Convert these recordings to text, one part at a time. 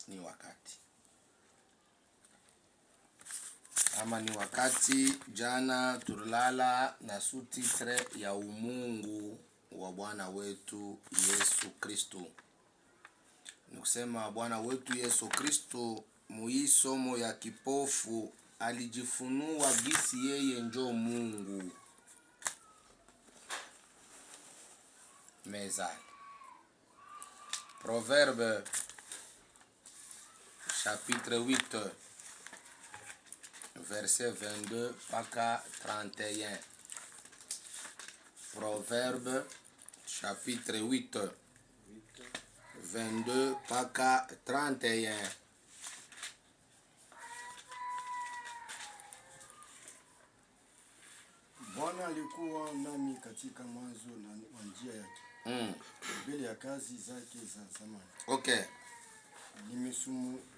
ni wakati. Ama ni wakati. Jana tulala na sous-titre ya umungu wa Bwana wetu Yesu Kristo. Nikusema Bwana wetu Yesu Kristo muisomo ya kipofu alijifunua gisi yeye njo Mungu. Mezali. Proverbe chapitre 8 verset 22 mpaka 31. Proverbe chapitre 8 22 mpaka 31. Bwana alikuwa nami katika mwanzo wa njia yake. Mbele ya kazi zake za zamani. Okay.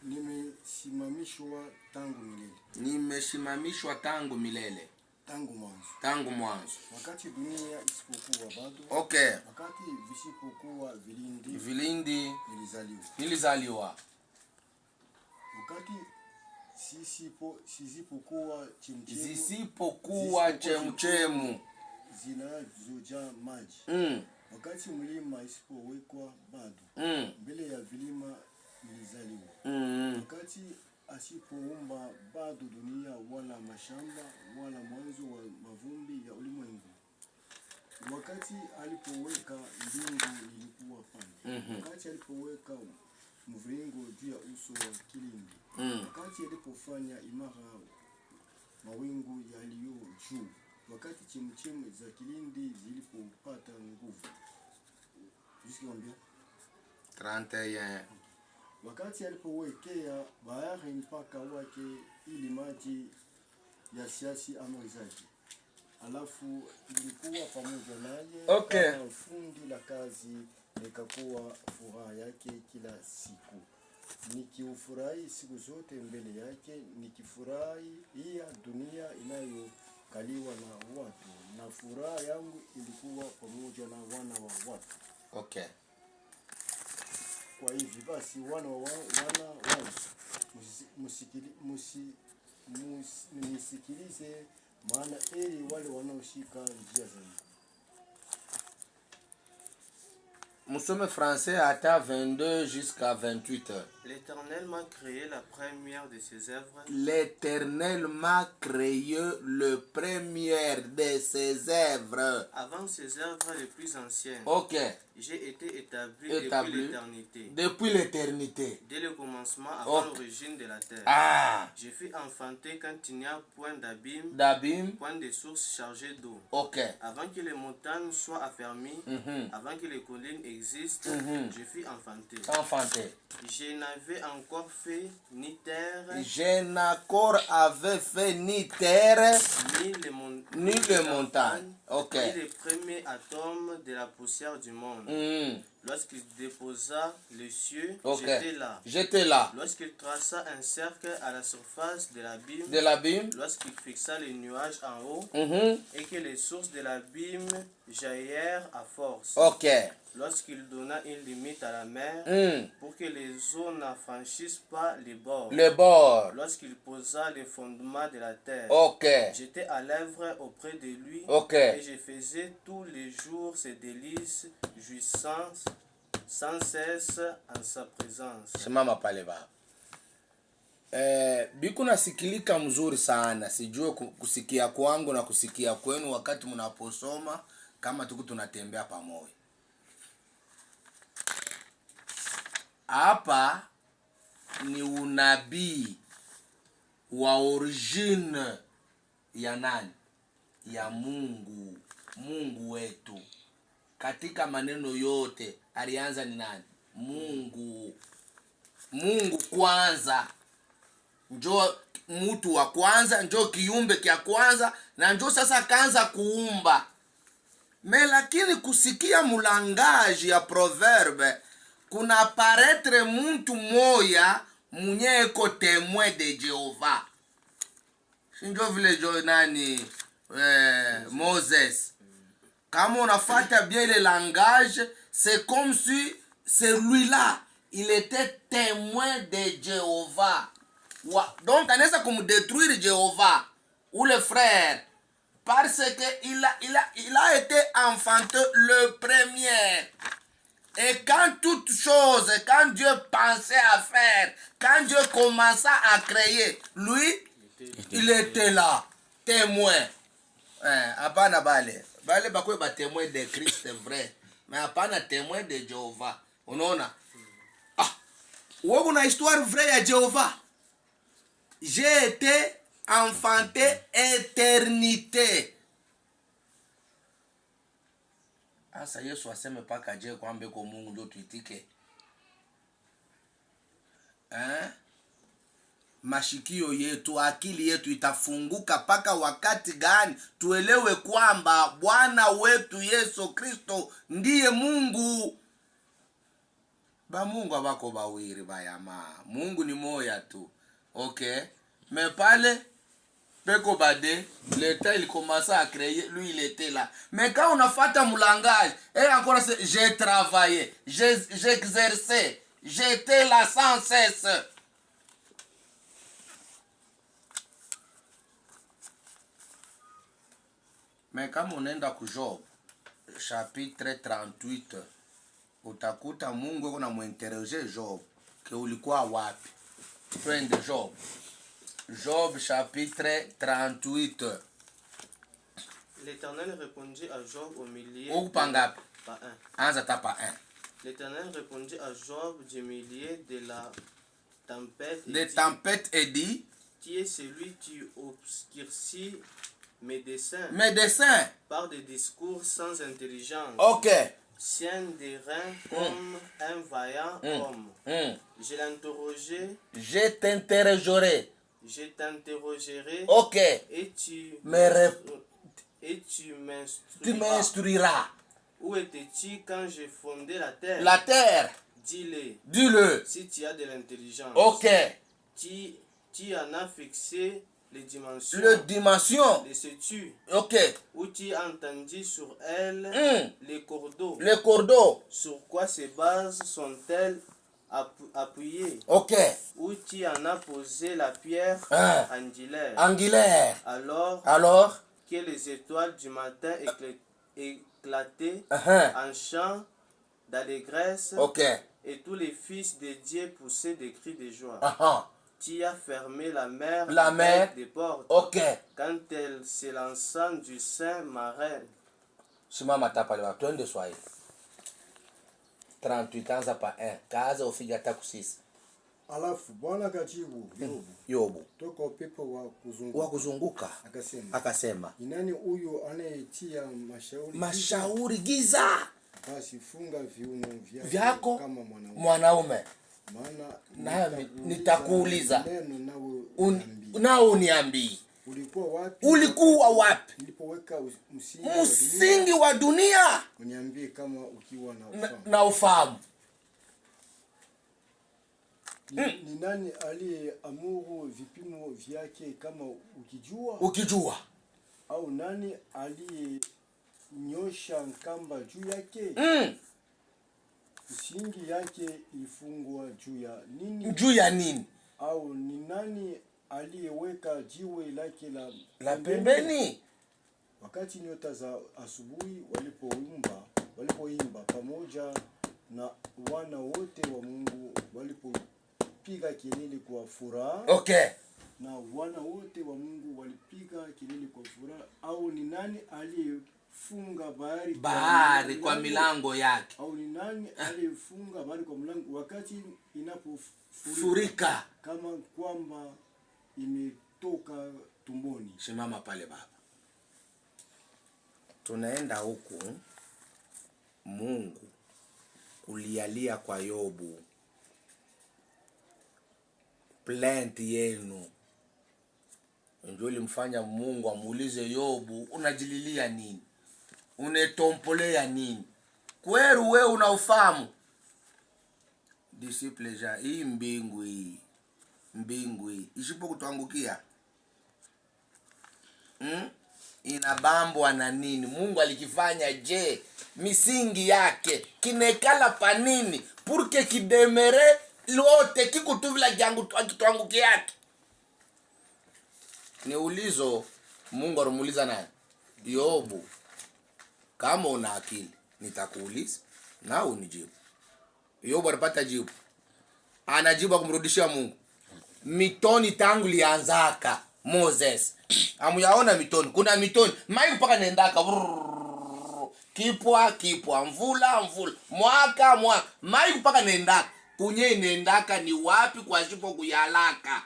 Nimesimamishwa tangu milele. Nimeshimamishwa tangu milele. Tangu mwanzo. Tangu mwanzo. Wakati dunia isipokuwa bado. Okay. Wakati visipokuwa vilindi. Vilindi. Nilizaliwa. Wakati zisipokuwa chemchemu zinazojaa maji. Wakati mlima isipowekwa bado. Mbele ya vilima nilizaliwa. Wakati asipoumba bado dunia wala mashamba wala mwanzo wa mavumbi ya ulimwengu. Wakati alipoweka mbingu nilikuwa pale. Wakati alipoweka mviringo juu ya uso wa kilindi. Wakati alipofanya imara mawingu yaliyo juu. Wakati chemchemi za kilindi zilipopata nguvu. Jusqu'à 31. Wakati alipowekea bahari mpaka wake ili maji yasiasi amri zake. Alafu ilikuwa pamoja naye. Okay. Kama fundi la kazi nikakuwa furaha yake kila siku. Nikiufurahi siku zote mbele yake, nikifurahi hii dunia inayokaliwa na watu, na furaha yangu ilikuwa pamoja na wana wa watu. Okay. Kwa hivi basi wana wangu msikilize, maana heri wale wanaoshika njia zangu. Musome français à 22 jusqu'à 28. L'Éternel m'a créé la première de ses œuvres. L'Éternel m'a créé le premier de ses œuvres. Avant ses œuvres les plus anciennes. Ok. J'ai été établi depuis l'éternité. Depuis l'éternité. Dès le commencement, avant l'origine de la terre. Ah. Je fus enfanté quand il n'y a point d'abîme. D'abîme. Point de source chargée d'eau. Ok. Avant que les montagnes soient affermies. Avant que les collines existent. Je fus enfanté. Enfanté. Je n'avais encore fait ni terre. Je n'encore avait fait ni terre. Ni les montagnes. Ok. Ni les premiers atomes de la poussière du monde. Lorsqu'il déposa les cieux, j'étais là. Lorsqu'il traça un cercle à la surface de l'abîme, lorsqu'il fixa les nuages en haut, et que les sources de l'abîme jaillirent à force. Ok. Lorsqu'il donna une limite à la mer, pour que les eaux n'affranchissent pas les bords. Lorsqu'il posa les fondements de la terre, j'étais à l'œuvre auprès de lui, et je faisais tous les jours ses délices, jouissant sans cesse en sa présence. Simama pale baba. Biku nasikilika mzuri sana. Sijue kusikia kwangu na kusikia kwenu wakati mnaposoma kama tuko tunatembea pamoja. Hapa ni unabii wa origine ya nani? Ya Mungu. Mungu wetu. Katika maneno yote alianza ni nani? Mungu. Mungu kwanza. Njoo mtu wa kwanza, njoo kiumbe kia kwanza, na njoo sasa kaanza kuumba. Lakini kusikia mulangaji ya proverbe kuna paraître mtu moya mwenye iko témoin de Jehova. Sinjo vile jo nani Moses. Kama unafuata bien le langage, c'est comme si celui-là il était témoin de Jéhovah. Donc anaweza kumdétruire Jéhovah ou le frère parce que il a été enfanté le premier. Et quand toute chose, quand Dieu pensait à faire, quand Dieu commença à créer, lui, il était là, témoin. Hapana bale bakwe ba témoin de Christ, c'est vrai. Mais hapana témoin de Jéhovah. Unaona? Wewe una histoire vraie ya Jéhovah. J'ai été enfanté éternité. Asa Yesu aseme paka je kwambe kwa Mungu ndio tuitike. Mashikio yetu, akili yetu itafunguka paka wakati gani tuelewe kwamba Bwana wetu Yesu Kristo ndiye Mungu. Ba Mungu abako bawiri bayama. Mungu ni moya tu. OK. Mais pale Peko Bade, l'État il commençait à créer, lui il était là. Mais quand on a fait un langage, et encore j'ai travaillé, j'exerçais, j'étais là sans cesse. Mais comme on est dans Job, chapitre 38, utakuta Mungu kuna muinterroger Job, que ulikuwa wapi? Twende Job. Job chapitre 38. L'Éternel répondit à Job au milieu Pas un. L'Éternel répondit à Job du milieu de la tempête. Et dit, qui est celui qui obscurcit mes desseins. Par des discours sans intelligence. OK. Sien des reins comme un vaillant homme. Je l'interrogeai. Je t'interrogerai. OK. Et tu m'instruiras. Où étais-tu quand j'ai fondé la terre? La terre. Dis-le. Si tu as de l'intelligence. OK. Tu en as fixé les dimensions. Les sais-tu? OK. Où tu as entendu sur elles les cordeaux. Sur quoi ces bases sont-elles appuyées? OK. Où tu en as posé la pierre angulaire. Alors que les étoiles du matin éclataient en chant d'allégresse. OK. Et tous les fils de Dieu poussaient des cris de joie. Tu as fermé la mer des portes. OK. Quand elle s'élança du sein marin. Simama tapale wa twende Swahili. 38 anza pa 1. Kaza ufika hata ku 6. Alafu Bwana kajibu Yobu. Toka upepo wa kuzunguka. Akasema. Ni nani huyo anayetia mashauri giza? Basi funga viuno vyako kama mwanaume. Maana nitakuuliza nao uniambie. Ulikuwa wapi? Nilipoweka msingi wa dunia. Uniambie kama ukiwa na ufahamu. Ni nani aliyeamuru vipimo vyake kama ukijua? Au nani aliyenyosha kamba juu yake? Msingi yake ilifungwa juu ya nini? Au ni nani aliyeweka jiwe lake la pembeni? Wakati nyota za asubuhi walipoimba pamoja na wana wote wa Mungu walipopiga kelele kwa furaha. OK. Na wana wote wa Mungu walipiga kelele kwa furaha. Au ni nani aliyefunga bahari kwa milango yake? Au ni nani aliyefunga bahari kwa mlango wakati inapofurika kama kwamba imetoka tumboni? Simama pale baba. Tunaenda huku Mungu kulialia kwa Yobu. Plainte yenu ndio ilimfanya Mungu amuulize Yobu, unajililia nini? Unetompolea nini? Kweru wewe unaufahamu? Disciple ja hii mbingu hii isipo kutuangukia inabambwa na nini? Mungu alikifanya je? Misingi yake kinekala pa nini? pour que kidemere lote kikutuvila jangu akitwanguki yake. Ni ulizo Mungu alimuuliza nani? Yobu. Kama una akili nitakuuliza na unijibu. Yobu alipata jibu. Anajibu kumrudishia Mungu. Mitoni tangu lianzaka Moses. Amuyaona mitoni. Kuna mitoni. Mai mpaka nendaka. Kipwa. Mvula. Mwaka. Mai mpaka nendaka. Kunye nendaka ni wapi kwa shipo kuyalaka.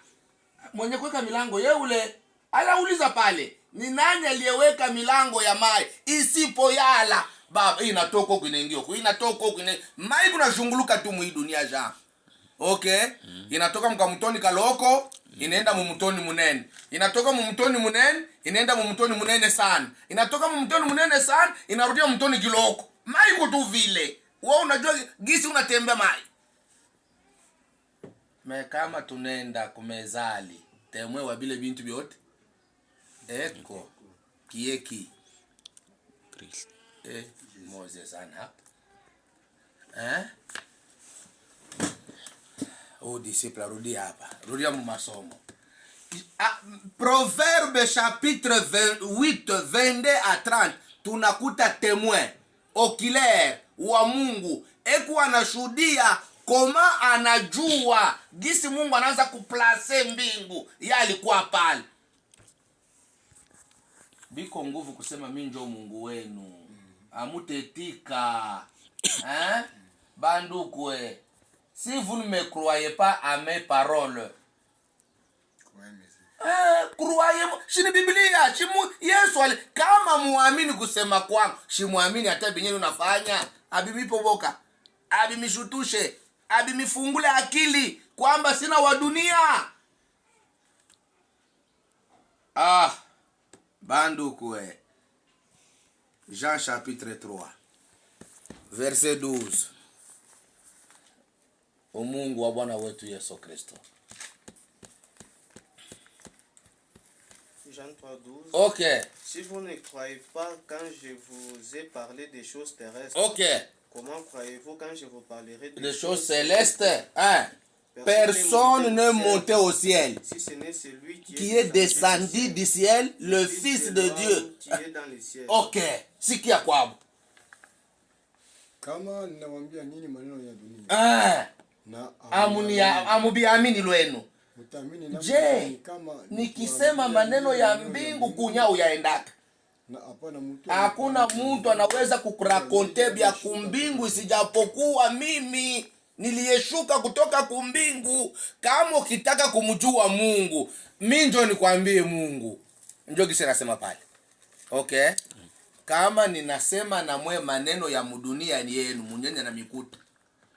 Mwenye kuweka milango ye ule. Anauliza pale. Ni nani aliyeweka milango ya mai isipo yala? Baba, inatoka huko inaingia huko. Inatoka huko inaingia. Mai kuna shunguluka tu mwi dunia ja. Okay? Inatoka mkamutoni kaloko, inaenda mumutoni munene. Inatoka mumutoni munene, inaenda mumutoni munene sana. Inatoka mumutoni munene sana, inarudia mumutoni kiloko. Mai kutu vile. Wewe unajua gisi unatembea mai. Kama tunenda kumezali, temwe wa bile bintu byote. Eko kieki Kristo. Moses ana. Disciple rudi hapa. Rudia mu masomo. Proverbe chapitre 8 22 à 30 tunakuta témoin oculaire wa Mungu eku anashuhudia koma anajua gisi Mungu anaanza kuplace mbingu ya alikuwa pale. Biko nguvu kusema mimi ndio Mungu wenu. Amutetika. Bandukwe. Si vous ne me croyez pas à mes paroles. Croyez-moi. Shini Biblia, Yesu ali kama muamini kusema kwangu, muamini hata binyeni unafanya. Abimipoboka. Abimishutushe. Abimifungule akili kwamba sina wa dunia. Bandukwe. Jean chapitre 3 verset 12. Mungu wa Bwana wetu Yesu Kristo. Jean 3:12. Okay. Si vous ne croyez pas quand je vous ai parlé des choses terrestres, okay, comment croyez-vous quand je vous parlerai des choses célestes? Personne ne montait au ciel, si ce n'est celui qui est descendu du ciel, le Fils de Dieu. Qui est dans les cieux. Okay. Sikia kwabo. Kama ninawambia nini maneno ya dunia. Na amubiamini lwenu. Je, nikisema maneno ya mbingu kunyao yaendaka? Hakuna mtu anaweza kukurakonte bya kumbingu isijapokuwa mimi niliyeshuka kutoka kumbingu. Kama ukitaka kumjua Mungu, mimi ndio nikwambie Mungu. Ndio kisa nasema pale. Okay? Kama ninasema na mwe maneno ya mudunia ni yenu, munyenye na mikuta.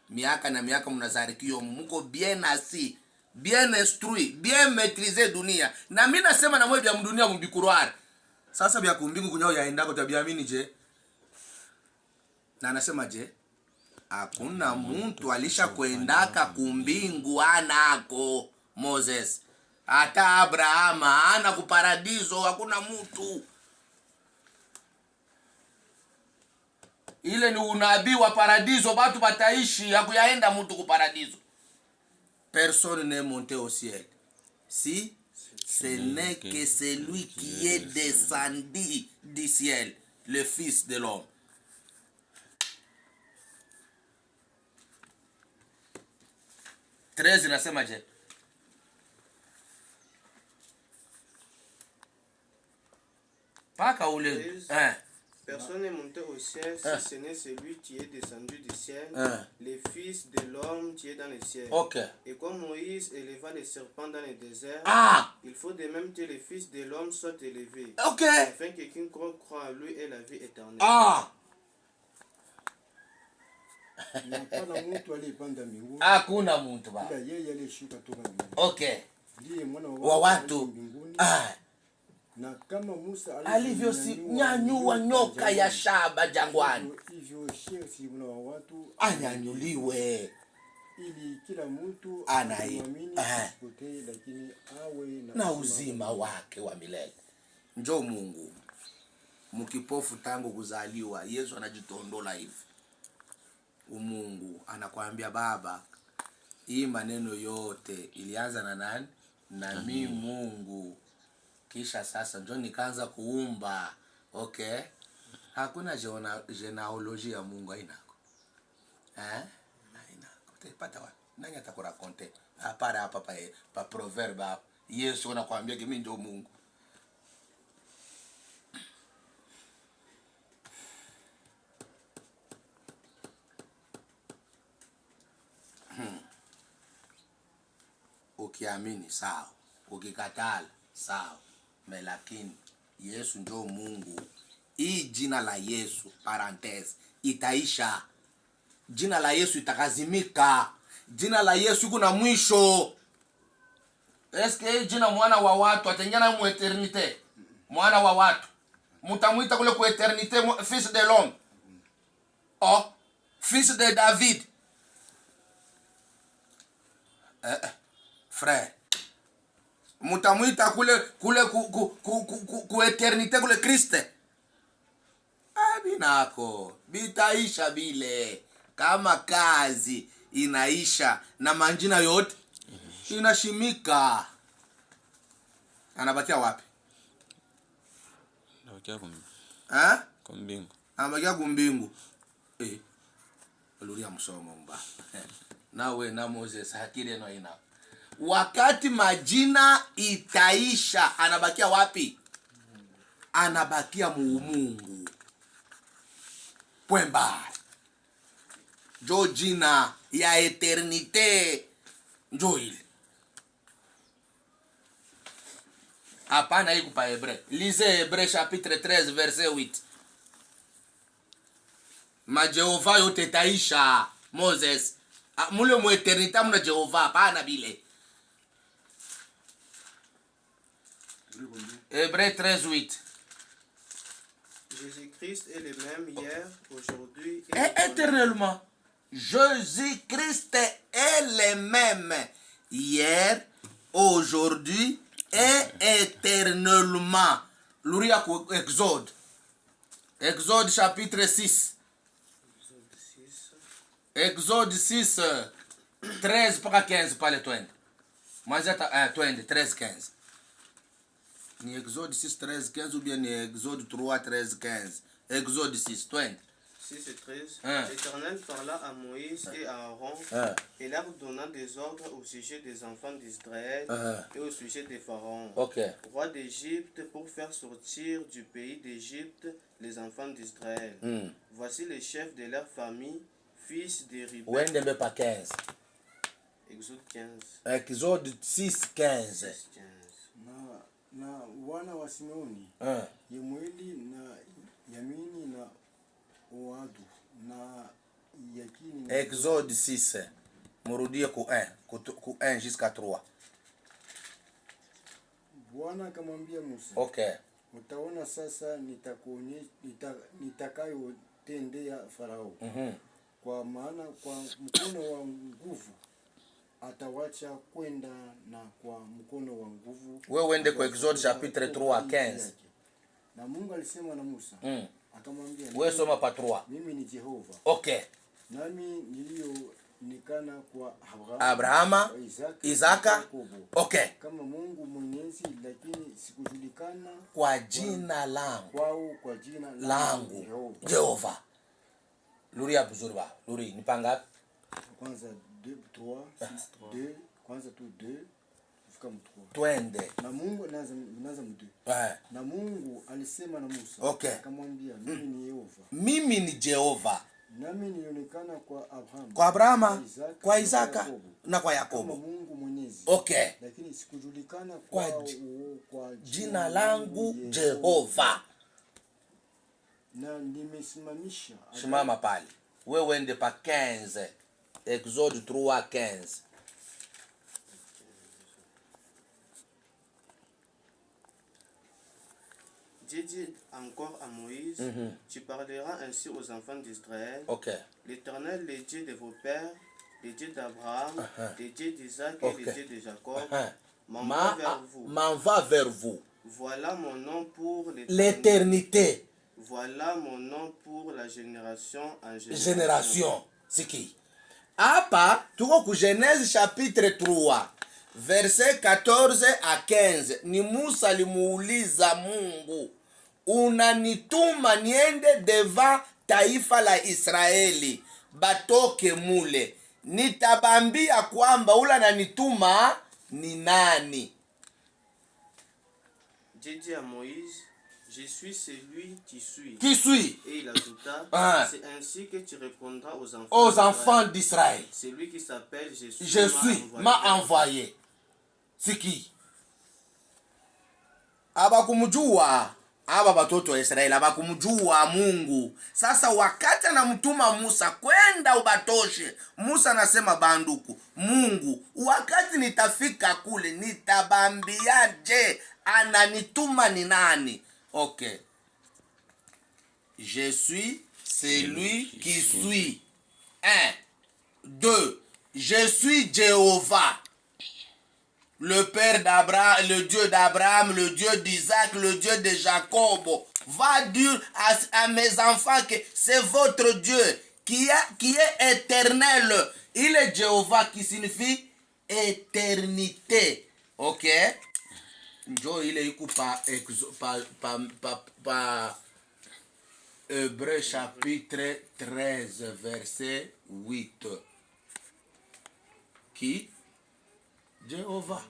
Miaka na miaka mnazarikio, muko bien assis, bien instruit, bien maîtrisé dunia. Na mimi nasema na mwe bya mudunia mbikuruara. Sasa bya kumbingu kunyao yaendako tabiamini je? Na anasema je? Hakuna mtu alisha kuendaka kumbingu anako Moses. Hata Abrahama ana kuparadiso, hakuna mtu. Ile ni unabii wa paradiso, watu bataishi, hakuyaenda mtu ku paradiso. Personne n'est monté au ciel. Si ce n'est que celui qui est descendu du ciel, le Fils de l'homme. Treize nasema je? Paka ule Personne n'est monté au ciel si ce n'est celui qui est descendu du ciel, le Fils de l'homme qui est dans le ciel. Okay. Et comme Moïse éleva les serpents dans le désert, il faut de même que le Fils de l'homme soit élevé, afin que quiconque croit à lui ait la vie éternelle. Hakuna mtu ba. Okay. Wa watu. Na kama Musa alivyonyanyua nyoka ya shaba jangwani, hivyo sisi mna watu anyanyuliwe ili kila mtu anaamini lakini awe na uzima wake wa milele. Njoo Mungu mkipofu tangu kuzaliwa, Yesu anajitondola hivi. Mungu anakuambia baba, hii maneno yote ilianza na nani? Na mimi Mungu. Kisha sasa ndio nikaanza kuumba. Okay? Hakuna genealogy ya Mungu hainako. Haina. Utapata wapi? Nani atakurakonte? Hapana hapa pa proverbe hapa. Yesu anakuambia mimi ndio Mungu. Ukiamini sawa, ukikatala sawa, lakini Yesu ndio Mungu. Hii jina la Yesu parenthese itaisha. Jina la Yesu itakazimika. Jina la Yesu kuna mwisho. Eske jina mwana wa watu atengana mu eternite? Mwana wa watu mutamuita kule ku eternite fils de l'homme. Oh, fils de David. Frère, mutamuita kule ku eternite kule Kriste. Binako bitaisha bile. Kama kazi inaisha na manjina yote inashimika. Anabakia wapi? Anabakia kumbingu. Anabakia kumbingu. Luria msomo mba. Nawe na Moses hakile no ina. Wakati majina itaisha, anabakia wapi? Anabakia Mungu. Pwemba. Jo jina ya eternite. Njo ile. Hapana hii kupa Hebreu. Lisez Hebreu chapitre 13 verset 8. Ma Jehova yote taisha. Moses. Mule mu eternite muna Jehova. Hapana bile. Hebreu 13 8. Jésus-Christ est le même hier, aujourd'hui et éternellement. Jésus-Christ est le même hier, aujourd'hui et éternellement. Luria ku Exode. Exode chapitre 6. Exode 6 13 mpaka 15 pale 20. Mwanzata 20 13 15. Ni Exode 6 13 15 ou bien ni Exode 3 13 15. Exode 6 20. 6 et 13. L'Éternel parla à Moïse et à Aaron et leur donna des ordres au sujet des enfants d'Israël et au sujet des pharaons, roi d'Égypte, pour faire sortir du pays d'Égypte les enfants d'Israël. Voici les chefs de leur famille, fils de Ruben. Où est-ce pas 15? Exode 15. Exode 6 15. Na wana wa Simeoni, Yemueli na Yamini na Oadu na Yakini. Exode 6. Murudie ku 1 jusqu'à 3. Bwana akamwambia Musa. Okay. Utaona sasa nitakayotendea Farao. Kwa maana kwa mkono wa nguvu atawacha kwenda, na kwa mkono wa nguvu. Wewe uende kwa Exode chapitre 3 15. Na Mungu alisema na Musa. Akamwambia, wewe soma pa 3. Mimi ni Jehova. Okay. Nami nilionekana kwa Abrahama, Isaka. Okay. Kama Mungu Mwenyezi, lakini sikujulikana kwa jina langu. Kwao kwa jina langu Jehova. Luria vizuri ba. Luri nipanga kwanza 2 3 6 2 kwanza tu 2 fika mu 3. Twende. Na Mungu naanza mu 2. Na Mungu alisema na Musa. Okay. Akamwambia, mimi ni Jehova. Mimi ni Jehova. Nami nilionekana kwa Abraham. Kwa Abrahama, kwa Isaka na kwa Yakobo. Kama Mungu Mwenyezi. Okay. Lakini sikujulikana kwa jina langu Jehova. Na nimesimamisha. Simama pale. Wewe uende pa 15. Exode 3 15. Dieu dit encore à Moïse, tu parleras ainsi aux enfants d'Israël. L'Éternel, le Dieu de vos pères, le Dieu d'Abraham, le Dieu d'Isaac et le Dieu de Jacob, m'envoie vers vous. Voilà mon nom pour l'éternité. Voilà mon nom pour la génération en génération. Siki. Hapa tuko ku Genèse chapitre 3 verset 14 à 15. Ni Musa alimuuliza Mungu, unanituma niende devant taifa la Israeli batoke mule, nitabambia kwamba ula nanituma ni nani? Dieu dit à Moïse, je suis celui qui suis. Qui suis? Et il ajouta, c'est ainsi que tu répondras aux enfants d'Israël. Celui qui s'appelle Je suis m'a envoyé. C'est qui? Abakumjua aba batoto wa Israeli, abakumjua Mungu. Sasa wakati anamtuma Musa kwenda ubatoshe, Musa anasema banduku, Mungu, wakati nitafika kule nitabambiaje ananituma ni nani? Ok. Je suis celui qui suis. 1. 2. Je suis Jéhovah, le Père d'Abraham, le Dieu d'Abraham, le Dieu d'Isaac, le Dieu de Jacob. Va dire à mes enfants que c'est votre Dieu qui est éternel. Il est Jéhovah qui signifie éternité. Ok? Njo ile iko pa Hébreux chapitre 13 verset 8. Qui? Jéhovah.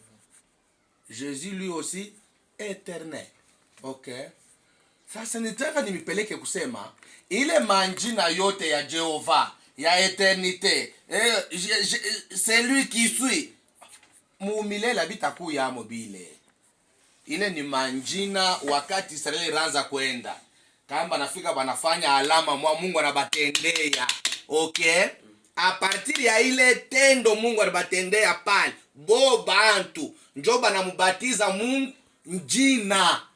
Jésus lui aussi éternel. Ok? Sasa nitaka nimipeleke kusema ile manjina yote ya Jéhovah, ya éternité, c'est lui qui suis. Muumile bitaku ya mobile. Ile ni manjina wakati Israeli ranza kwenda. Kamba nafika banafanya alama mwa Mungu anabatendea. Okay? A partir ya ile tendo Mungu anabatendea pale, bo bantu njo banamubatiza Mungu njina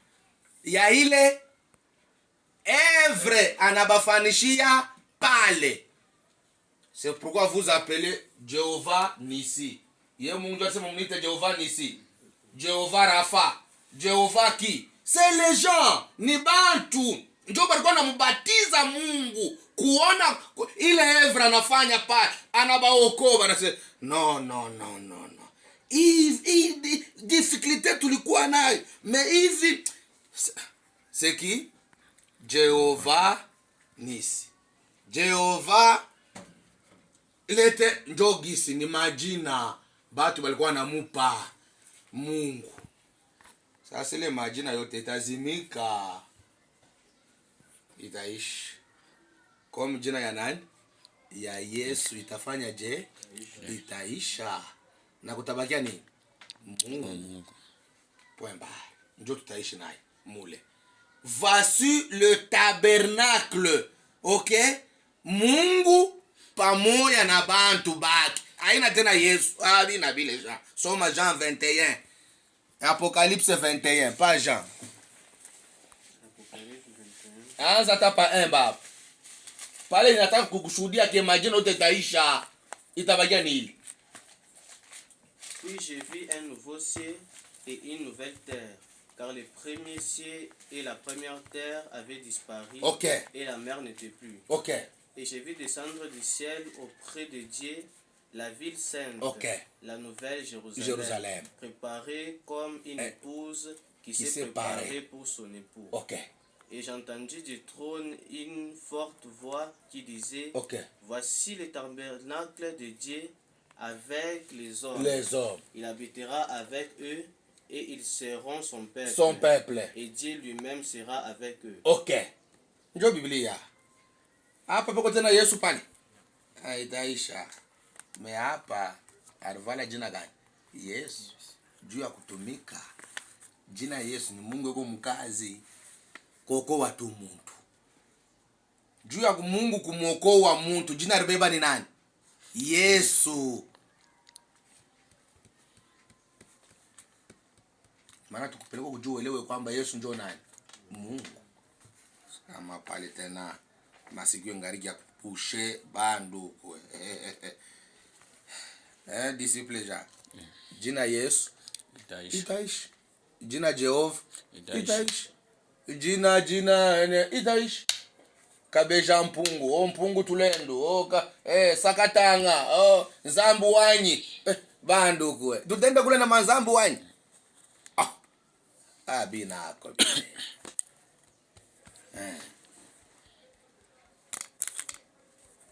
ya ile evre anabafanishia pale. C'est pourquoi vous appelez Jéhovah Nissi. Ye Mungu asema mnite Jéhovah Nissi, Jéhovah Rapha, Jéhovah qui? C'est les gens, ni bantu njo balikuwa namubatiza Mungu kuona ile evra anafanya pale, anabaokoa anasema no. Hivi difficulté tulikuwa nayo, mais hivi c'est qui? Jéhovah Nissi. Jéhovah ilete njogisi ni majina batu balikuwa namupa Mungu. Sasa ile majina yote itazimika, itaishi. Kwa jina ya nani? Ya Yesu itafanya je? Itaisha. Na kutabakia ni Mungu. Point. Ndio tutaishi naye mule. Voici le tabernacle. Okay? Mungu pamoja na bantu baki. Haina tena Yesu. Bina bile Jean. Soma Jean 21. Apocalypse 21, pas Jean. Anza tapa 1 baba. Pale ninataka kukushuhudia ke majina yote taisha. Itabakia ni hili. Puis j'ai vu un nouveau ciel et une nouvelle terre, car le premier ciel et la première terre avaient disparu, okay, et la mer n'était plus. Okay. Et j'ai vu descendre du ciel auprès de Dieu la ville sainte, okay, la nouvelle Jérusalem, préparée comme une épouse qui s'est préparée pour son époux. Okay. Et j'ai entendu du trône une forte voix qui disait, okay, voici le tabernacle de Dieu avec les hommes. Il habitera avec eux et ils seront son peuple. Et Dieu lui-même sera avec eux. Ok. Ndio Biblia. Hapa pako tena Yesu pale. Haitaisha. Me hapa alivala jina gani? Yesu. Juu ya kutumika. Jina Yesu ni Mungu yuko mkazi. Koko watu muntu. Juu ya Mungu kumuokoa muntu, jina libeba ni nani? Yesu. Maana tukupeleka kujua uelewe kwamba Yesu ndio nani? Mungu. Kama pale tena masikio ngariki ya kupushe bandu. Disciple ja. Jina Yesu itaishi. Jina Jehova itaishi. Jina itaishi. kabeja mpungu, mpungu tulendo, sakatanga, nzambu wanyi. Bandu kwe. Tutende kule na manzambu wanyi. Binako.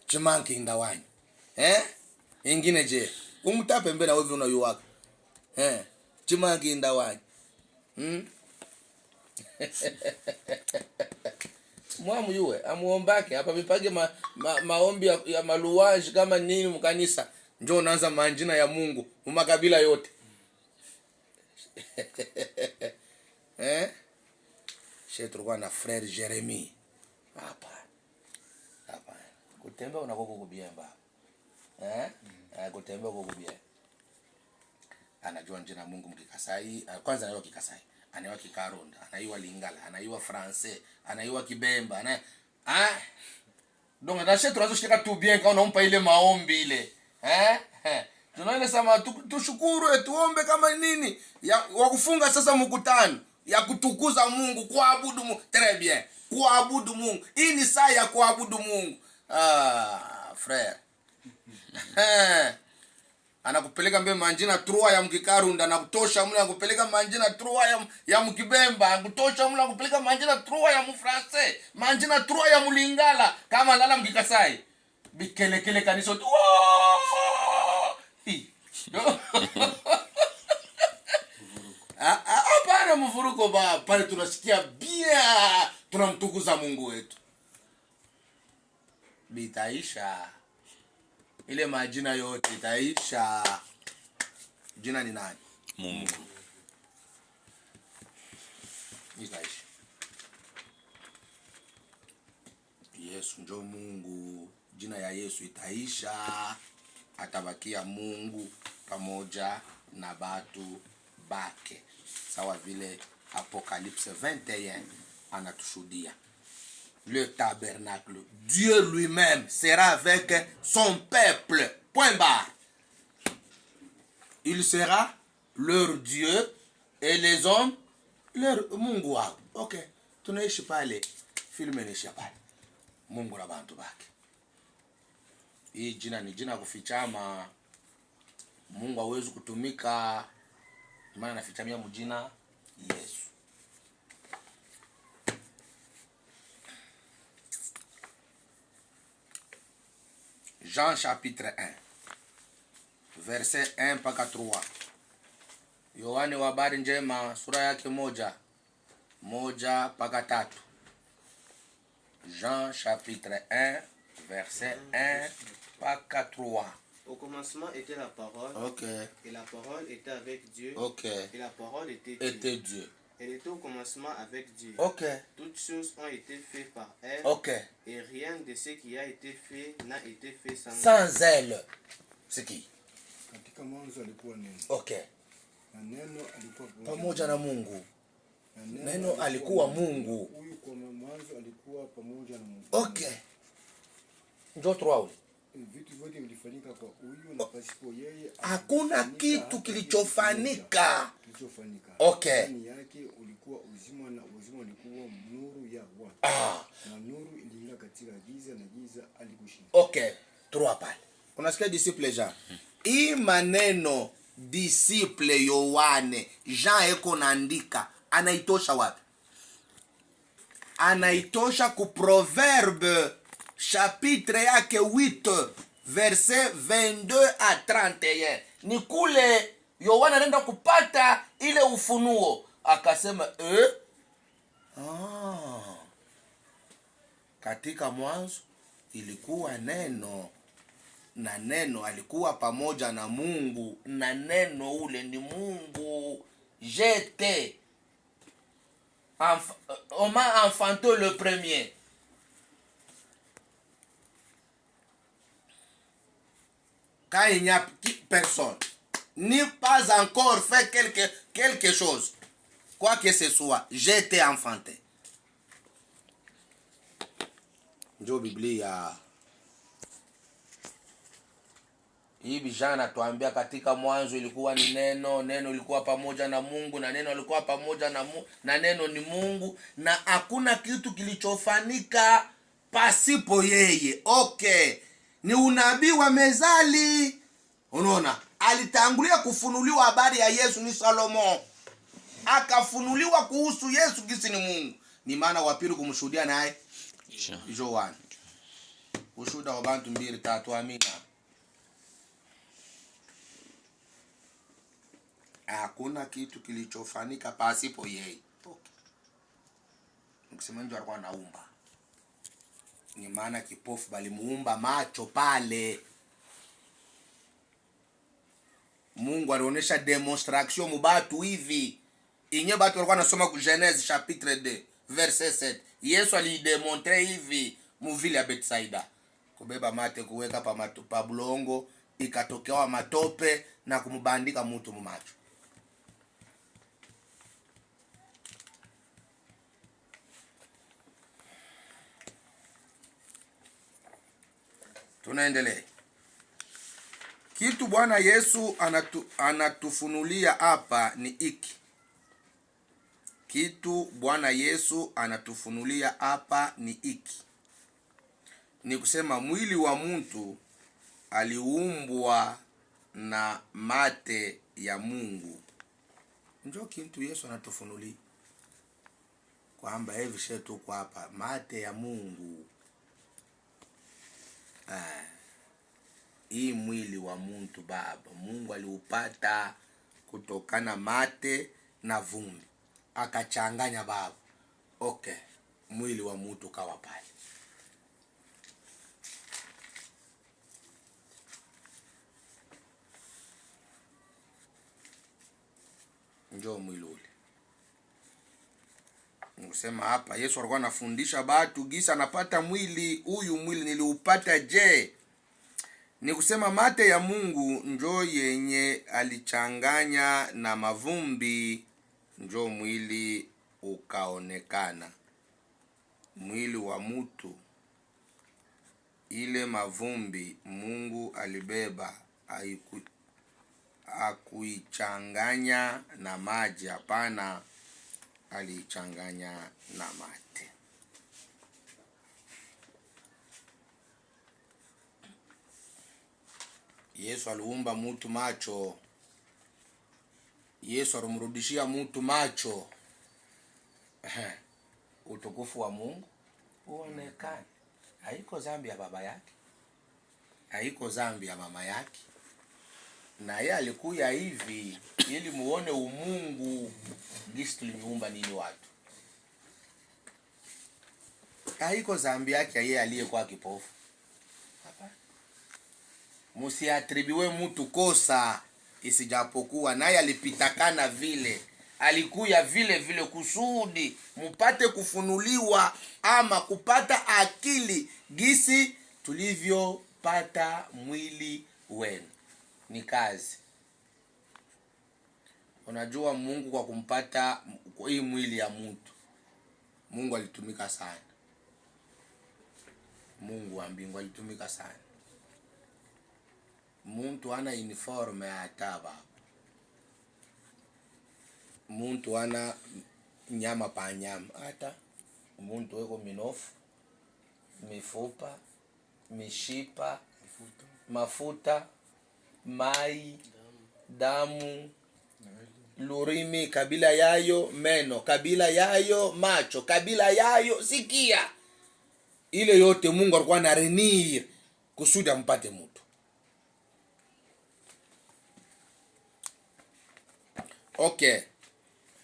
Chimanki inda wanyi. Ingine je. Umutape mbena wewe unayuwaka. Chimanki inda wanyi. Mwamu yuwe amuombake hapa mipage maombi ya maluwaji kama nini mkanisa, njoo unaanza manjina ya Mungu umakabila yote. Tulikuwa na frère Jeremy hapa kutembea unakoko kubiemba kutembea kwa kubiemba, anajua njina Mungu mkikasai. Kwanza anaiwa Kikasai, anaiwa Kikaronda, anaiwa Lingala, anaiwa Francais, anaiwa Kibemba, donc nashe tunazoshika tu bien kama unampa ile maombi ile tunaenda sama tushukuru tuombe kama nini ya wakufunga sasa mkutano ya kutukuza Mungu, kuabudu Mungu. Très bien, kuabudu Mungu. Hii ni saa ya kuabudu Mungu. Frère anakupeleka mbe manjina trua ya Mkikarunda na kutosha mla kupeleka manjina trua ya Mkibemba, kutosha mla kupeleka manjina trua ya Mfrancais, manjina trua ya Mulingala kama lala Mkikasai. Bikelekele kanisa tu. Hapana mvuruko ba, pale tunasikia bia, tunamtukuza Mungu wetu. Bitaisha. Ile majina yote itaisha. Jina ni nani? Mungu. Itaisha. Yesu njo Mungu. Jina ya Yesu itaisha. Atabakia Mungu pamoja na batu bake. Sawa vile Apocalypse 21 anatushudia. Le tabernacle, Dieu lui-même sera avec son peuple. Point barre. Il sera leur Dieu et les hommes leur Mungu wao. Okay. Tunaishi pale. Filme inaishi pale. Mungu na bantu bake. Hii jina ni jina kufichama. Mungu hawezi kutumika. Maana nafichamia mjina Yesu. Jean chapitre 1 verset 1 mpaka 3. Yohane wa habari njema sura yake 1 mpaka 3. Jean chapitre 1 verset 1 mpaka 3. Au commencement était la parole. Okay. Et la parole était avec Dieu. Okay. Et la parole était Dieu. Elle était au commencement avec Dieu. Okay. Toutes choses ont été faites par elle. Okay. Et rien de ce qui a été fait n'a été fait sans elle. C'est qui? Katika mwanzo alikuwa neno. Okay. Na neno alikuwa pamoja na Mungu. Neno alikuwa Mungu. Huyu kwa mwanzo alikuwa pamoja na Mungu. Okay. Njoo tuwaone. Vitu vyote vilifanyika kwa huyu na pasipo yeye hakuna kitu kilichofanyika. Okay. Ndani yake ulikuwa uzima na uzima ulikuwa nuru ya watu. Na nuru iliingia katika giza na giza alikushinda. Okay. Trois pale. Unasikia disciple Jean? Hii maneno disciple Yohane Jean eko naandika anaitosha wapi? Anaitosha ku Proverbe chapitre yake 8 verset 22 à 31. Ni kule Yohana anaenda kupata ile ufunuo akasema katika mwanzo ilikuwa neno na neno alikuwa pamoja na Mungu na neno ule ni Mungu. J'étais on m'a enfanté le premier. Quand il n'y a personne, ni pas encore fait quelque chose, quoi que ce soit, j'ai été enfanté. Ndio Biblia. Hii bijana tuambia katika mwanzo ilikuwa ni neno, neno ilikuwa pamoja na Mungu na neno alikuwa pamoja na Mungu na neno ni Mungu na hakuna kitu kilichofanyika pasipo yeye. Okay, ni unabii wa mezali. Unaona, alitangulia kufunuliwa habari ya Yesu ni Salomo, akafunuliwa kuhusu Yesu gisi ni Mungu. Ni maana wa pili kumshuhudia naye Yohana. Ushuhuda wa bantu 2-3. Amina. Hakuna kitu kilichofanyika pasipo yeye. Okay. Nikisema ndio alikuwa anaumba, ni maana kipofu bali muumba macho pale. Mungu alionyesha demonstration mubatu hivi. Inye batu walikuwa nasoma ku Genèse chapitre 2 verset 7. Yesu alidemontre hivi muvile ya Betsaida. Kubeba mate kuweka pa bulongo, ikatokewa matope na kumubandika mtu mumacho. Tunaendelea. Kitu Bwana Yesu anatufunulia hapa ni iki. Kitu Bwana Yesu anatufunulia hapa ni iki. Ni kusema mwili wa mtu aliumbwa na mate ya Mungu. Njoo kitu Yesu anatufunulia kwamba hivi shetu kwa hapa mate ya Mungu. Hii mwili wa mtu baba, Mungu aliupata kutokana mate na vumbi, akachanganya baba. Okay, mwili wa mtu kawa pale. Njoo mwili ule. Nisema hapa Yesu alikuwa anafundisha batu gisa anapata mwili. Huyu mwili niliupata je? Ni kusema mate ya Mungu njoo yenye alichanganya na mavumbi, njoo mwili ukaonekana. Mwili wa mtu, ile mavumbi Mungu alibeba, hakuichanganya na maji, hapana, alichanganya na mate. Yesu aliumba mtu macho. Yesu alimrudishia mtu macho. Utukufu wa Mungu uonekane. Haiko dhambi ya baba yake, haiko dhambi ya mama yake. Na yeye alikuya hivi ili muone umungu gisi tulimuumba nini watu. Haiko dhambi yake yeye aliyekuwa kipofu. Hapa musiatribiwe mtu kosa isijapokuwa naye alipitakana vile, alikuya vile vile kusudi mupate kufunuliwa ama kupata akili gisi tulivyopata mwili wenu. Ni kazi. Unajua Mungu kwa kumpata hii mwili ya mtu, Mungu alitumika sana. Mungu wa mbingu alitumika sana. Muntu ana uniforme ya ataba. Muntu ana nyama pa nyama. Hata muntu weko minofu, mifupa, mishipa, mafuta, mai, damu, lurimi, kabila yayo meno, kabila yayo macho, kabila yayo sikia. Ile yote Mungu alikuwa na renir kusudi ampate mtu. Okay.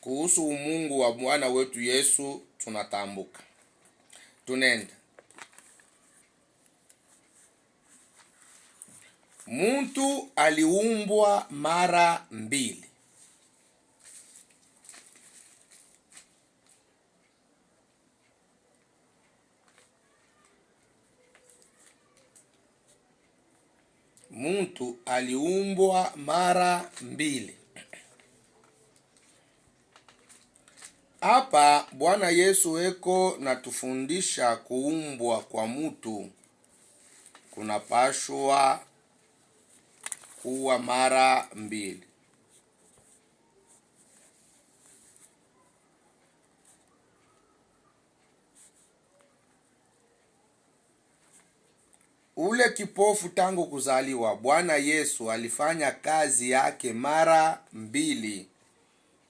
Kuhusu umungu wa Bwana wetu Yesu tunatambuka. Tunenda. Muntu aliumbwa mara mbili. Muntu aliumbwa mara mbili. Hapa Bwana Yesu eko natufundisha kuumbwa kwa mtu kunapashwa kuwa mara mbili. ule kipofu tangu kuzaliwa, Bwana Yesu alifanya kazi yake mara 2.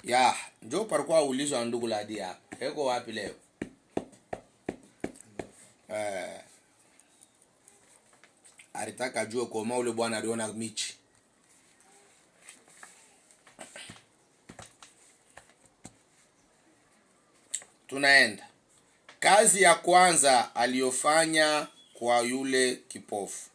Ya, njoo parikuwa ulizwa ndugu Ladia. Eko wapi leo? Alitaka ajue koma ule bwana aliona michi. Tunaenda. Kazi ya kwanza aliyofanya kwa yule kipofu.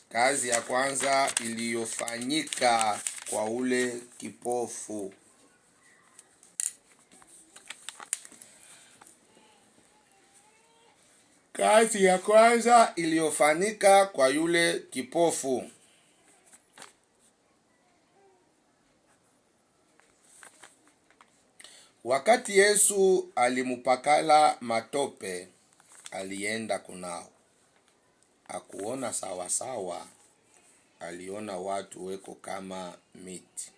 Kazi ya kwanza iliyofanyika kwa ule kipofu. Kazi ya kwanza iliyofanyika kwa yule kipofu. Wakati Yesu alimupakala matope, alienda kunao. Hakuona sawa sawa, aliona watu weko kama miti.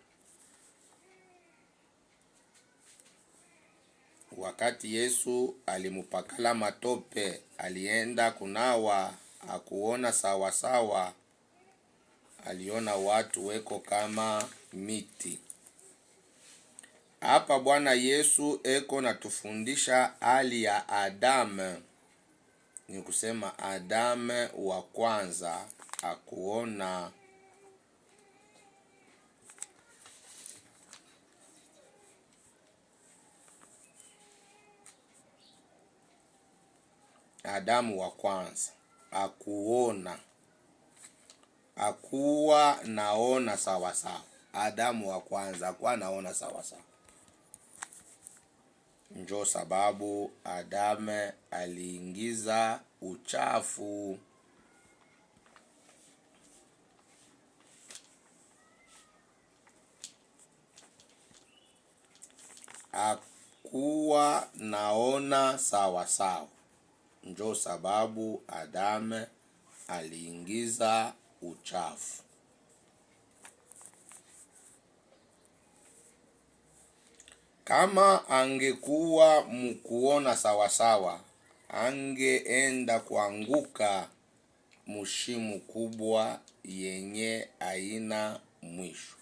Wakati Yesu alimupakala matope, alienda kunawa, hakuona sawa sawa, aliona watu weko kama miti. Hapa Bwana Yesu eko natufundisha hali ya Adamu. Ni kusema Adamu wa kwanza hakuona. Adamu wa kwanza hakuona, hakuwa naona sawa sawa. Adamu wa kwanza hakuwa naona sawa sawa. Njo sababu Adamu aliingiza uchafu. Hakuwa naona sawa sawa. Njo sababu Adamu aliingiza uchafu. Kama angekuwa mkuona sawa sawa, angeenda kuanguka mushimu kubwa yenye haina mwisho.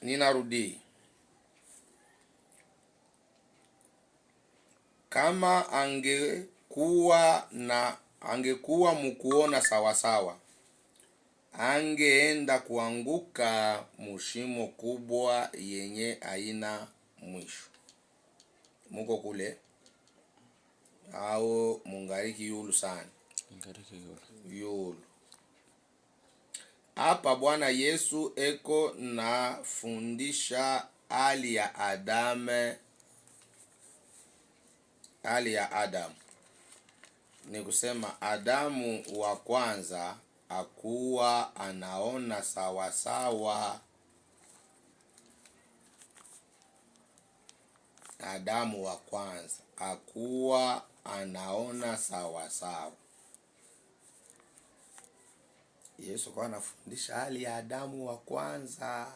Ninarudi. Kama angekuwa mkuona sawa sawa, angeenda kuanguka mushimo kubwa yenye haina mwisho. Muko kule? Au mungariki yulu sana? Mungariki yulu. Hapa Bwana Yesu eko na fundisha hali ya Adamu. Hali ya Adamu. Ni kusema Adamu wa kwanza hakuwa anaona sawa sawa. Adamu wa kwanza hakuwa anaona sawa sawa. Yesu kwa anafundisha hali ya Adamu wa kwanza.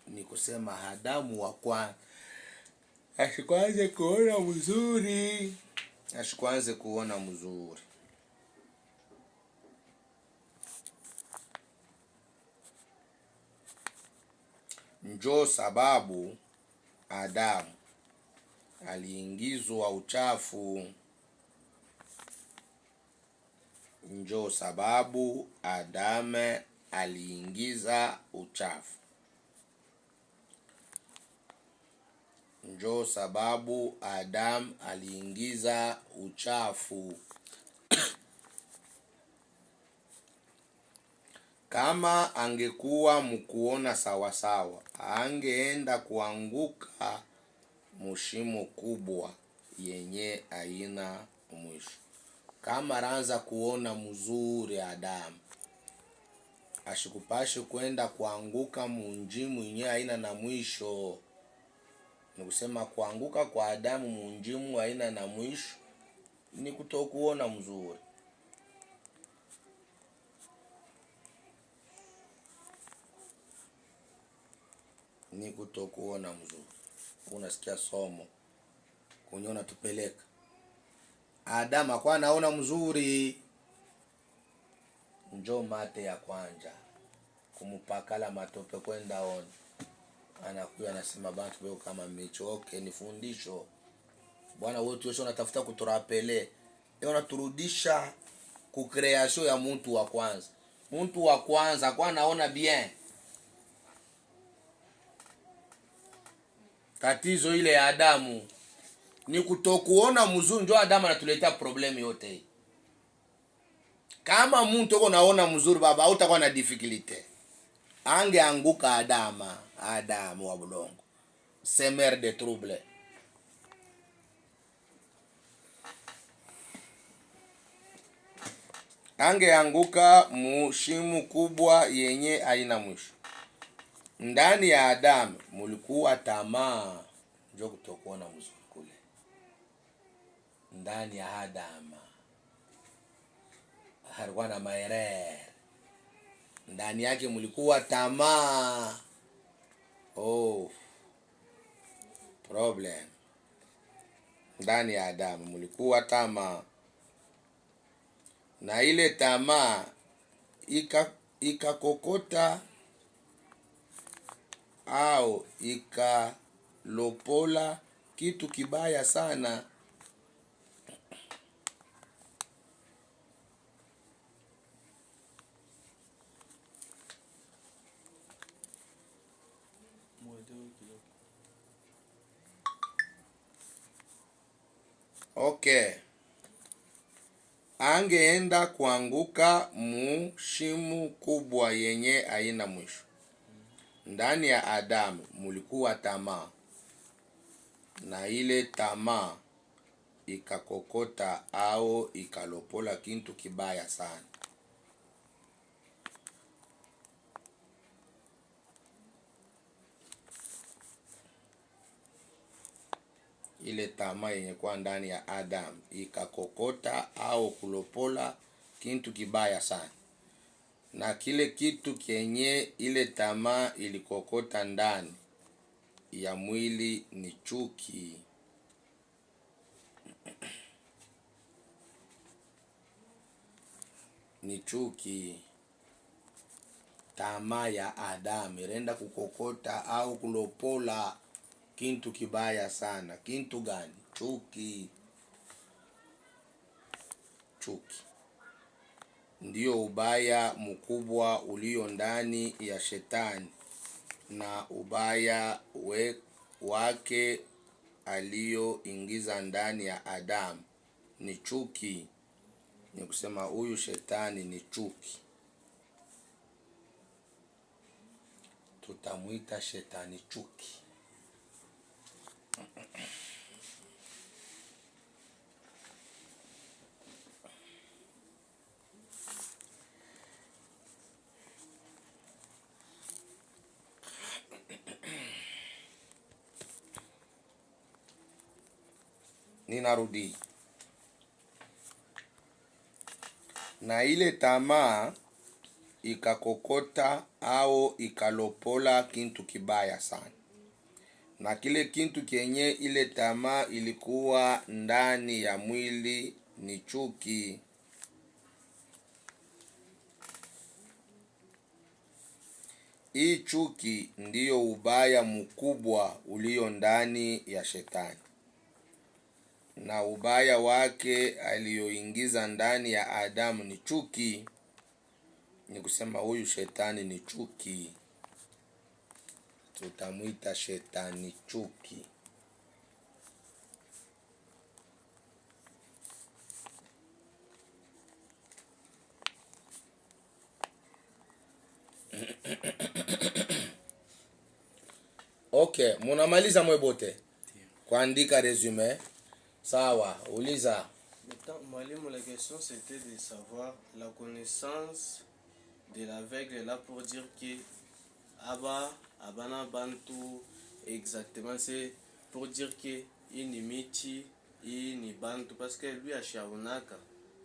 Ni kusema Adamu wa kwanza ashikwanze kuona mzuri. Ashikwanze kuona mzuri. Njo sababu Adamu aliingizwa uchafu. Njo sababu Adamu aliingiza uchafu. Njo sababu Adamu aliingiza uchafu. Kama angekuwa mkuona sawasawa, angeenda kuanguka mushimo kubwa yenye haina mwisho. Kama ranza kuona mzuri Adamu, ashikupashi kwenda kuanguka munjimu yenye haina na mwisho. Ni kusema kuanguka kwa Adamu munjimu haina na mwisho ni kutokuona mzuri. Ni kutokuona mzuri. Unasikia somo kwenye unatupeleka. Adamu hakuwa anaona mzuri. Njoo mate ya kwanja kumupakala matope kwenda ona. Anakuya anasema bantu beo kama micho. Okay, ni fundisho. Bwana wetu Yesu anatafuta kuturapele. Unaturudisha ku creation ya mtu wa kwanza. Mtu wa kwanza kwa anaona bien. Tatizo ile ya Adamu ni kutokuona mzuri, ndio Adamu anatuletea problemi yote hii. Kama mtu uko naona mzuri baba, hautakuwa na difficulty. Angeanguka Adamu wa bulongo. Semer de trouble. Angeanguka mushimu kubwa yenye haina mwisho. Ndani ya Adamu mulikuwa tamaa, ndio kutokuona mzuri kule. Ndani ya Adamu alikuwa na maere. Ndani yake mulikuwa tamaa. Oh, problem. Ndani ya Adamu mulikuwa tamaa. Na ile tamaa ikakokota au ikalopola kitu kibaya sana. Okay. Angeenda kuanguka mushimu kubwa yenye haina mwisho. Ndani ya Adamu mulikuwa tamaa. Na ile tamaa ikakokota au ikalopola kitu kibaya sana. Ile tamaa yenye kwa ndani ya Adamu ikakokota au kulopola kitu kibaya sana. Na kile kitu kenye ile tamaa ilikokota ndani ya mwili ni chuki. Ni chuki. Tamaa ya Adamu irenda kukokota au kulopola kitu kibaya sana. Kitu gani? Chuki. Chuki ndio ubaya mkubwa ulio ndani ya shetani, na ubaya wake alioingiza ndani ya Adamu ni chuki. Ni kusema huyu shetani ni chuki. Tutamuita shetani chuki. Ninarudi. Na ile tamaa ikakokota au ikalopola kitu kibaya sana. Na kile kitu kenye ile tamaa ilikuwa ndani ya mwili ni chuki. Hii chuki ndiyo ubaya mkubwa ulio ndani ya shetani. Na ubaya wake alioingiza ndani ya Adamu ni chuki. Ni kusema huyu shetani ni chuki. Tutamuita shetani chuki. Okay, munamaliza mwebote kuandika resume. Sawa, uliza. Mwalimu, la question c'était de savoir la connaissance de l'aveugle là pour dire que abana bantu exactement, c'est pour dire que il ni miti, il ni bantu, parce que lui a shaunaka,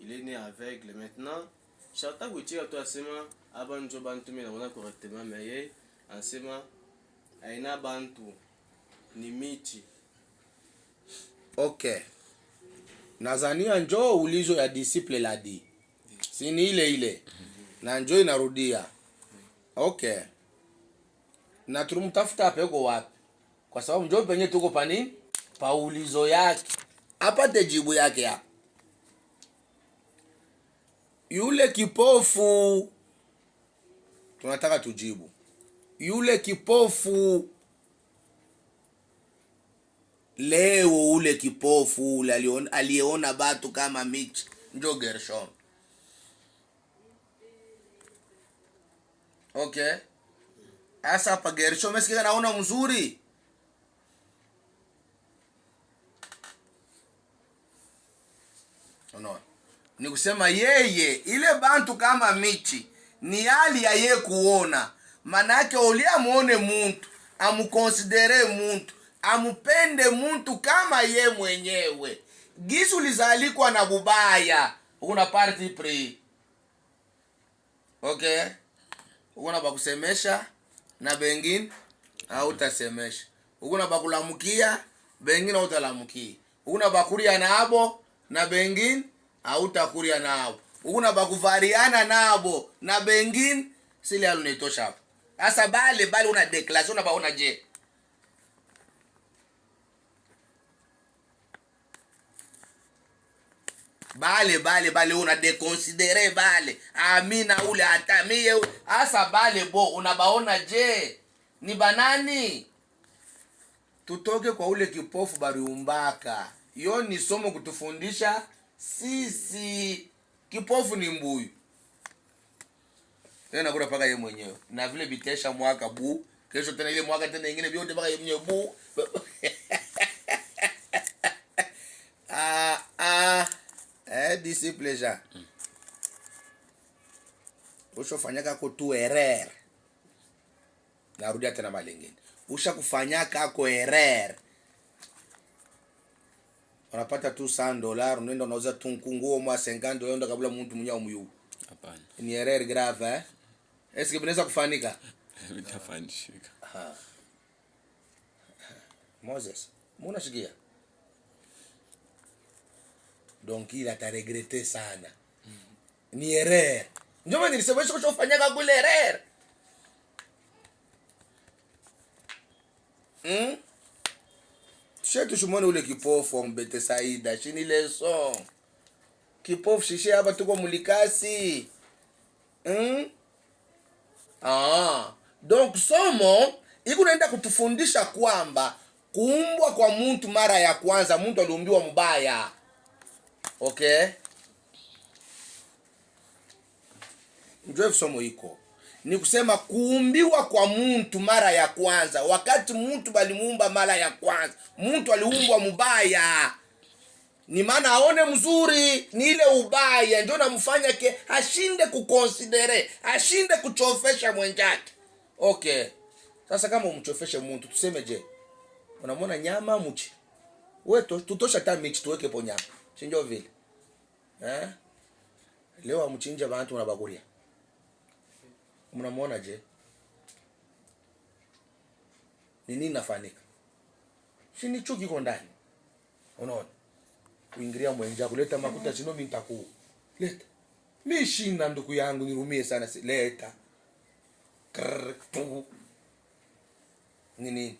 il est né aveugle. Maintenant chata kutika to asema abanjo bantu mais on a correctement mais asema aina bantu ni miti. Okay. Nazania njoo ulizo ya disciple la di. Si ni ile. Na njoo inarudia. Okay. Na tulumtafuta peko wapi? Kwa sababu njoo penye tuko pa nini? Pa ulizo yake. Apate jibu yake hapa. Yule kipofu tunataka tujibu. Yule kipofu leo, ule kipofu ule aliona batu kama miti, njo Gershom. Okay. Asa hapa Gershom eske naona mzuri? No. Ni kusema yeye ile bantu kama miti ni hali ya ye kuona. Manake ulia muone muntu, amukonsidere muntu, amupende muntu kama ye mwenyewe. Gisu lizalikwa na bubaya, una parti pre. Okay? Una bakusemesha na bengine hautasemesha. Una bakulamukia, bengine hautalamukia. Una bakuria nabo na bengine hautakuria nabo. Una bakuvariana nabo na bengine sile alunitosha hapo. Asa bale una declaration na baona je. Bale una deconsidere bale. Amina ule atamie. Asa bale unabaona je. Ni banani? Tutoke kwa ule kipofu bariumbaka. Yo ni somo kutufundisha sisi. Kipofu ni mbuyu. Tena kuna paka yeye mwenyewe. Na vile bitesha mwaka bu, kesho tena ile mwaka tena nyingine biote paka yeye mwenyewe bu. Disciple ja. Usho fanyaka ko tu erreur. Narudia tena malengeni. Usha kufanyaka ko erreur. Unapata tu $100, unaenda unauza tu nguo mwa 50 unaenda kabla mtu mwenyewe muyu. Hapana. Ni erreur grave eh? Eske binaweza kufanika? Vitafanyika. Moses, mbona shikia? Donc il a ta regretté sana. Ni erreur. Ndio maana nilisema hicho kufanyaka kule erreur. Shetu shumone ule kipofu mbete Saida, chini leson. Kipofu shishi hapa tuko mulikasi. Donc somo iko naenda kutufundisha kwamba kuumbwa kwa mtu mara ya kwanza, mtu aliumbiwa mbaya. Okay? Ndio somo iko. Ni kusema kuumbiwa kwa mtu mara ya kwanza, wakati mtu balimuumba mara ya kwanza, mtu aliumbwa mbaya. Ni maana aone mzuri, ni ile ubaya ndio namfanya ke ashinde kuconsidere, ashinde kuchofesha mwenzake. Okay. Sasa kama umchofeshe mtu tuseme je? Unamwona nyama mchi. Wewe tutosha hata michi tuweke po nyama. Sinjo vile. Leo amchinja bantu unabakuria. Mnamwona je? Nini nafanyika? Shini chuki kwa ndani. Unaona? Kuingilia mwenja kuleta makuta sino mimi nitaku. Leta. Mimi shinda ndugu yangu nirumie sana leta. Nini?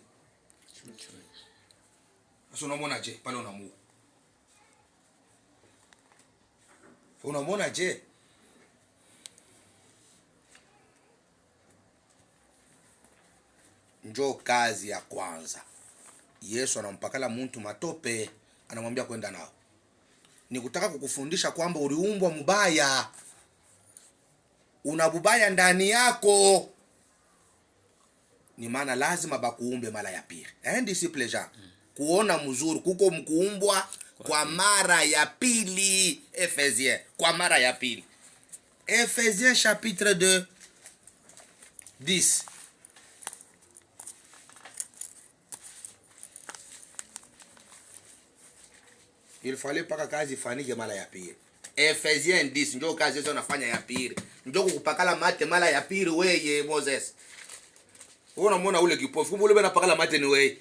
Sasa unamwona je? Pale unamu. Unamwona je? Njoo kazi ya kwanza. Yesu anampakala mtu matope, anamwambia kwenda nao. Ni kutaka kukufundisha kwamba uliumbwa mbaya. Una bubaya ndani yako. ni maana lazima bakuumbe mara ya pili. Disciple Jean. Kuona mzuri kuko mkuumbwa kwa mara ya pili. Ephésiens kwa mara ya pili. Ephésiens chapitre 2 10. Il fallait paka kazi ifanyike mara ya pili. Ephésiens 10 ndio kazi hizo nafanya ya pili. Ndio kukupakala mate mara ya pili weye Moses. Wewe unamwona ule kipofu, kumbe ule anapakala mate ni wewe.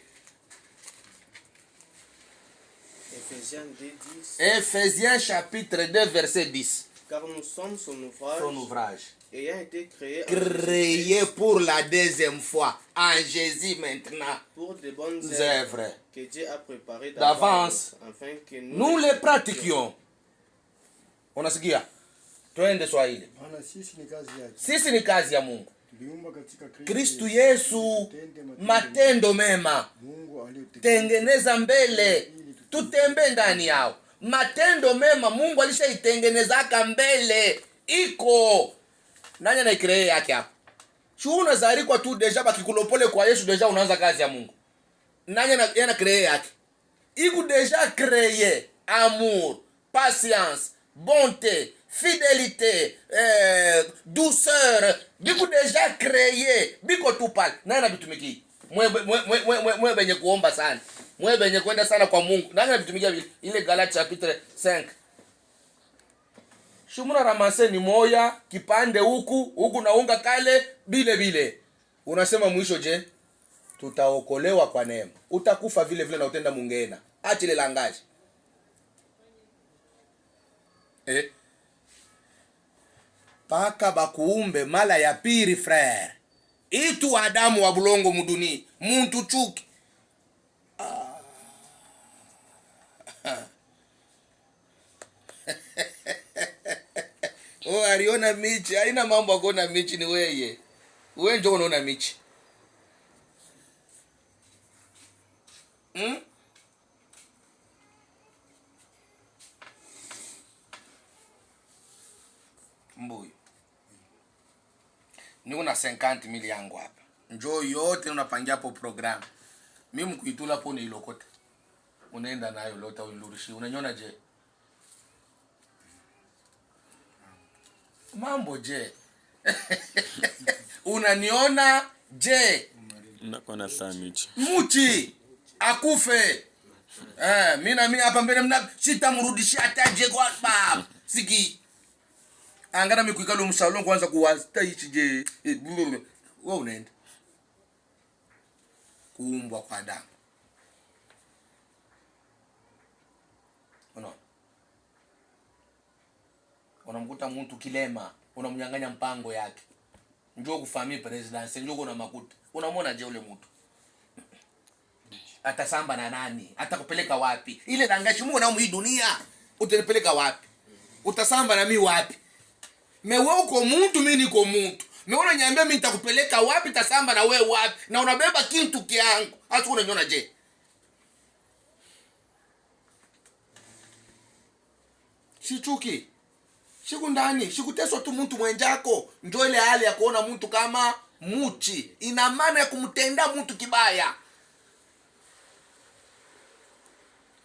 Ephésiens chapitre 2 verset 10. Car nous sommes son ouvrage ayant été créé pour la deuxième fois en Jésus maintenant pour de bonnes œuvres que Dieu a préparées d'avance afin que nous les pratiquions. Unasikia? Twende Swahili. Maana sisi ni kazi yake. Sisi ni kazi ya Mungu. Tuliumbwa katika Kristo Yesu matendo mema. Mungu tengeneza mbele tutembe ndani yao. Matendo mema Mungu alishaitengenezaka mbele. Iko nani anaikrea yake hapo? Shuna zarikwa tu deja bakikulopole kwa Yesu deja unaanza kazi ya Mungu. Nani ana créer yake? Iko deja créer amour, patience, bonté, fidélité, douceur. Biko deja créer, biko tu pale. Nani anabitumiki? Mwe benye kuomba sana. Mwe benye kwenda sana kwa Mungu. Nani anabitumikia ile Galatia chapitre 5. Shumuna ramase ni moya kipande huku na unga kale bile. Unasema mwisho je? Tutaokolewa kwa neema. Utakufa vile na utenda mungena. Acha ile langaji. Paka bakuumbe mala ya pili frère. Itu Adamu wa bulongo muduni. Muntu chuki. Oh, aliona michi. Haina mambo akuona michi ni weye. Wewe ndio unaona michi. Mbuyu. Ni una 50 mili yangu hapa. Njoo yote unapangia hapo program. Mimi mkuitula hapo ni ilokota. Unaenda nayo lota ulirushi. Unanyona je? Mambo je? Unaniona je? Unakona saa michi. Muchi akufe. Mimi hapa mbele mna sitamrudishia hata je kwa baba. Siki. Angana mikuikalo msalon kwanza kuwasta hichi je. Wewe unaenda. Kuumbwa kwa Adamu. Unamkuta mtu kilema, unamnyang'anya mpango yake. Njoo kufahamia presidency, njoo kuna makuta. Unamwona je ule mtu? Atasamba na nani? Atakupeleka wapi? Ile dangashi Mungu na hii dunia, utanipeleka wapi? Utasamba na mimi wapi? Mewe uko mtu, mimi niko mtu. Meona niambia mimi nitakupeleka wapi, tasamba na wewe wapi? Na unabeba kitu kiangu. Hata unaniona je? Shichuki. Shiku ndani, shikuteswa tu mtu mwenjako. Njoo ile hali ya kuona mtu kama muchi. Ina maana ya kumtenda mtu kibaya.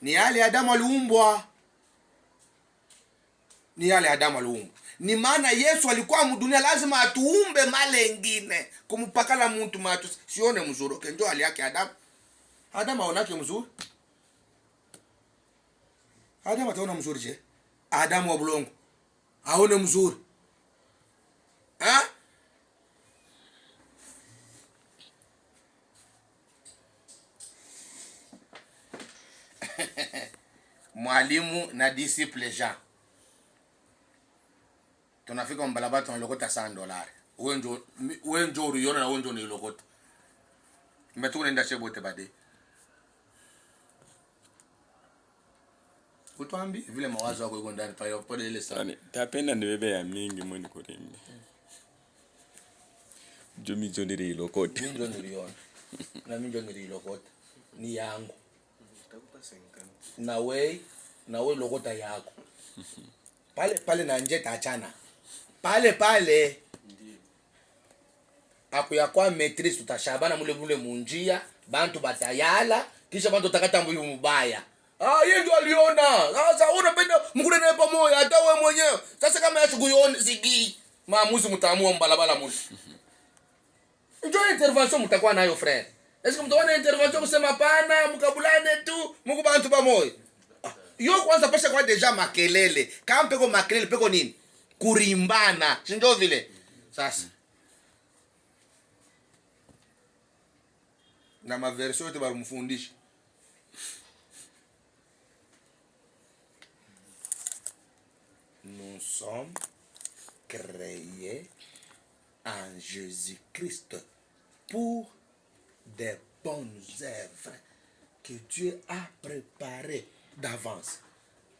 Ni hali Adamu aliumbwa. Ni maana Yesu alikuwa mdunia lazima atuumbe male ingine. Kumpakala mtu matu sione mzuri. Okay, njoo hali yake Adamu. Adamu aonake mzuri. Adamu ataona mzuri je? Adamu wa bulongo aone mzuri. Mwalimu na disciple Jean. Tunafika mbalabala tunalokota $100. Wewe njoo uriona na wewe njoo nilokota. Mbetu unaenda chebote bade. Kutuambi vile mawazo yako yuko ndani pale pale ile sana. Tapenda nibebe ya mingi mwini kurimbi. Jumi njoo nilokota. Mimi njoo niliona. Na mimi njoo nilokota. Ni yangu. Na wewe lokota yako. Pale na nje taachana. Pale. akuya kwa maîtrise tutashabana mule munjia bantu batayala kisha bantu takata mbuyu mubaya. Yeye ndio aliona. Sasa unapenda mkule naye pamoja hata wewe mwenyewe. Sasa kama yachukuyoni sigi maamuzi mtaamua mbalabala mule. Ndio intervention mtakuwa nayo frère. Est-ce que mtakuwa na intervention kusema pana mkabulane tu mko bantu pamoja? Yo kwanza pasha kwa deja makelele. Kama peko makelele peko nini? Kurimbana. Si ndio vile? Sasa na maversion yote balimfundisha. Nous sommes créés en Jésus-Christ pour des bonnes œuvres que Dieu a préparées d'avance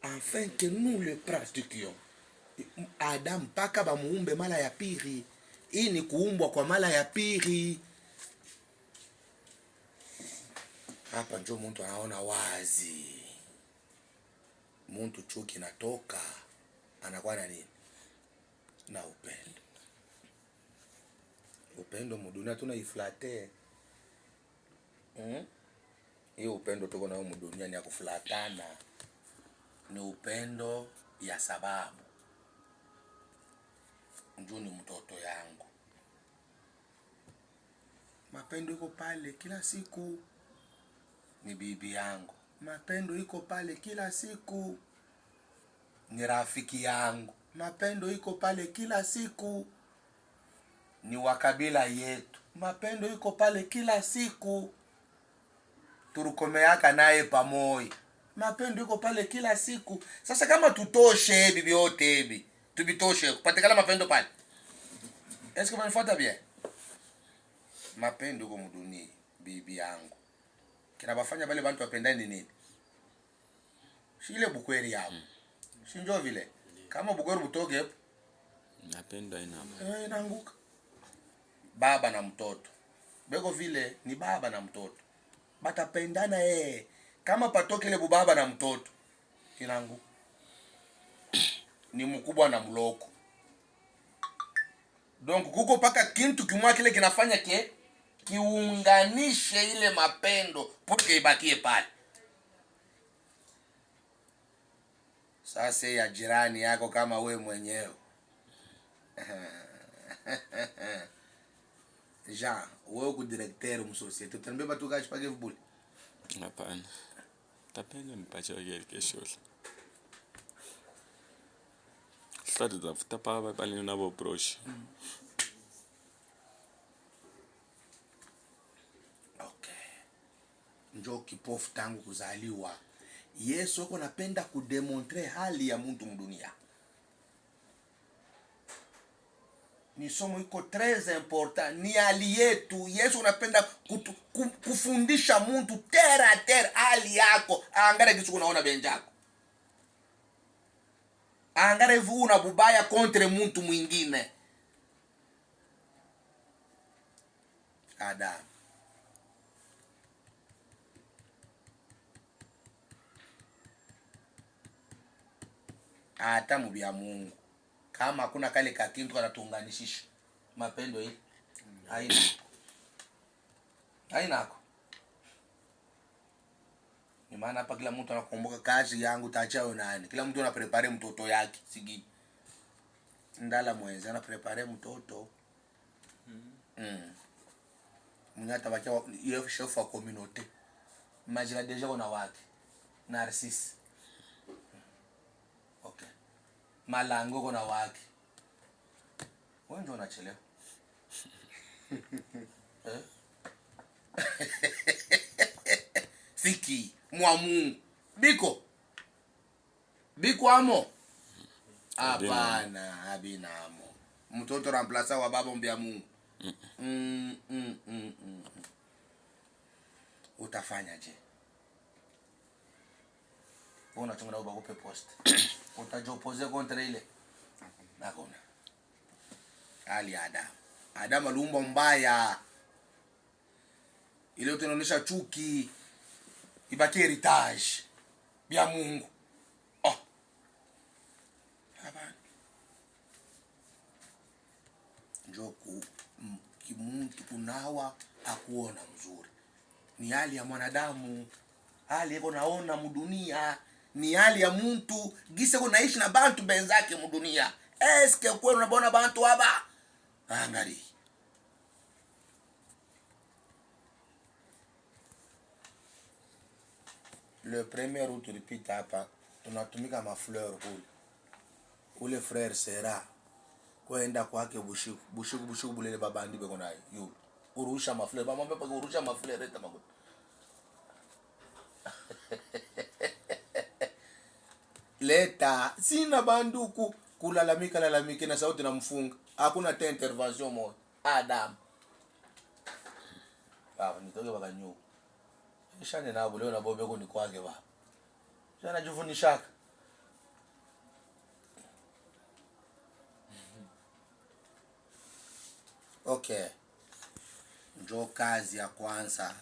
afin que nous les pratiquions. Adam mpaka bamuumbe mala ya pili. Hii ni kuumbwa kwa mala ya pili. Hapa ndio mtu anaona wazi. Mtu chuki natoka anakuwa na nini? Na upendo. Upendo mudunia tunaiflate. Hiyo upendo tuko nao mudunia ni ya kuflatana. Ni upendo ya sababu njoo ni mtoto yangu. Mapendo iko pale kila siku. Ni bibi yangu. Mapendo iko pale kila siku. Ni rafiki yangu. Mapendo iko pale kila siku. Ni wakabila yetu. Mapendo iko pale kila siku. Turukomeaka naye pamoja. Mapendo iko pale kila siku. Sasa kama tutoshe bibi yote hivi, tubitoshe kupatikana mapendo pale. Est-ce que vous m'entendez bien? Mapendo iko mdunia bibi yangu. Kina bafanya bale bantu wapendane nini? Shile bukweri yao. Shinjo vile. Kama bukweri butoge hapo. Napenda inaanguka. Baba na mtoto. Bego vile ni baba na mtoto. Batapendana Kama patoke ile baba na mtoto. Inaanguka. Ni mkubwa na mloko. Donc kuko paka kintu kimwa kile kinafanya kiunganishe ile mapendo porque ibakie pale. Sasa ya jirani yako kama we mwenyewe. Jean, wewe ku directeur msosiete utanibeba tu kachi pake vibuli. Hapana. Tapenda nipache quelque chose. Sasa tutafuta papa pale nabo proche. Njoo kipofu tangu kuzaliwa. Yesu yuko napenda kudemontre hali ya mtu mdunia. Ni somo iko très important, ni hali yetu. Yesu unapenda kufundisha mtu terre à terre hali yako. Angara kitu unaona benjako. Angara hivi una bubaya contre mtu mwingine. Adam. Hata mubia Mungu kama hakuna kale kakintu kanatuunganishisha mapendo hii haina. Ni maana hapa kila mtu anakumbuka kazi yangu tachao nani. Kila mtu anaprepare mtoto yake sigi. Ndala mwenza anaprepare mtoto. Mnyata bakia yeye chef wa communauté. Imagine déjà on a wake Narcisse. Okay. Malango kuna wake. Wewe ndio unachelewa. Siki mwa Mungu. Biko amo. Hapana, abinamo. Mtoto remplaça wa baba mbia Mungu. Utafanya je? Unachunga uba kupe post. Utajopose kontra ile. Nakona. Ali Adam aliumba mbaya. Ile tunaonesha chuki. Ibaki heritage bia Mungu. Hapana. Njoku mtu kunawa akuona mzuri. Ni hali ya mwanadamu, hali yako naona mudunia, ni hali ya mtu gise kunaishi na bantu benzake mudunia. Eske kwenu unabona bantu haba? Angali. Le premier où tulipita hapa tunatumika mafleur kule. Ule frère sera kwenda kwake bushiku bulele babandi beko nayo. Yo. Urusha mafleur, bamwambia paka urusha mafleur eta mago. Leta sina banduku kulalamika na sauti na mfunga. Hakuna ta intervention moja. Adam. Baba nitoke baka nyo. Shane na leo na bobe ko ni kwake baba. Shana juvunishaka. Okay. Njo kazi ya kwanza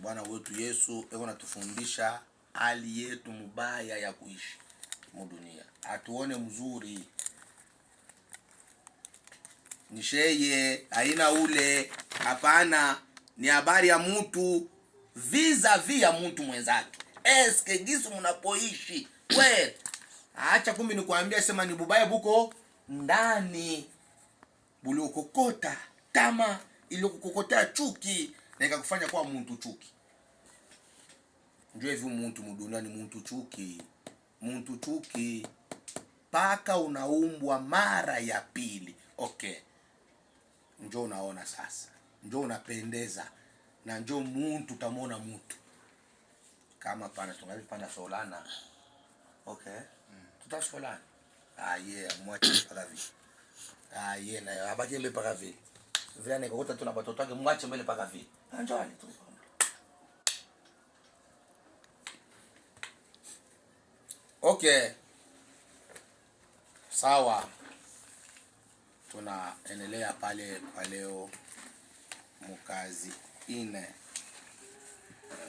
Bwana wetu Yesu eko natufundisha hali yetu mubaya ya kuishi mudunia. Atuone mzuri. Nisheye haina ule, hapana, ni habari ya mtu vis-a-vis ya mtu mwenzake. Eske gisu mnapoishi kweli? Acha kumbe nikwambia, sema ni bubaya buko ndani buli ukokota tama ili kukokotea chuki na ikakufanya kuwa mtu chuki. Njoo hivi mtu mudunia ni mtu chuki. Mtu chuki paka unaumbwa mara ya pili. Okay. Njoo unaona sasa. Njoo unapendeza. Na njoo mtu utamwona mtu. Kama pana tungali pana solana. Okay. Tutasolana. Yeah, mwache mpaka vile. Yeah, na abaki mbele mpaka vile. Vile nikokota tu na watoto wake, mwache mbele mpaka vile. Njoo tu. Okay. Sawa. Tunaendelea pale leo mukazi ine.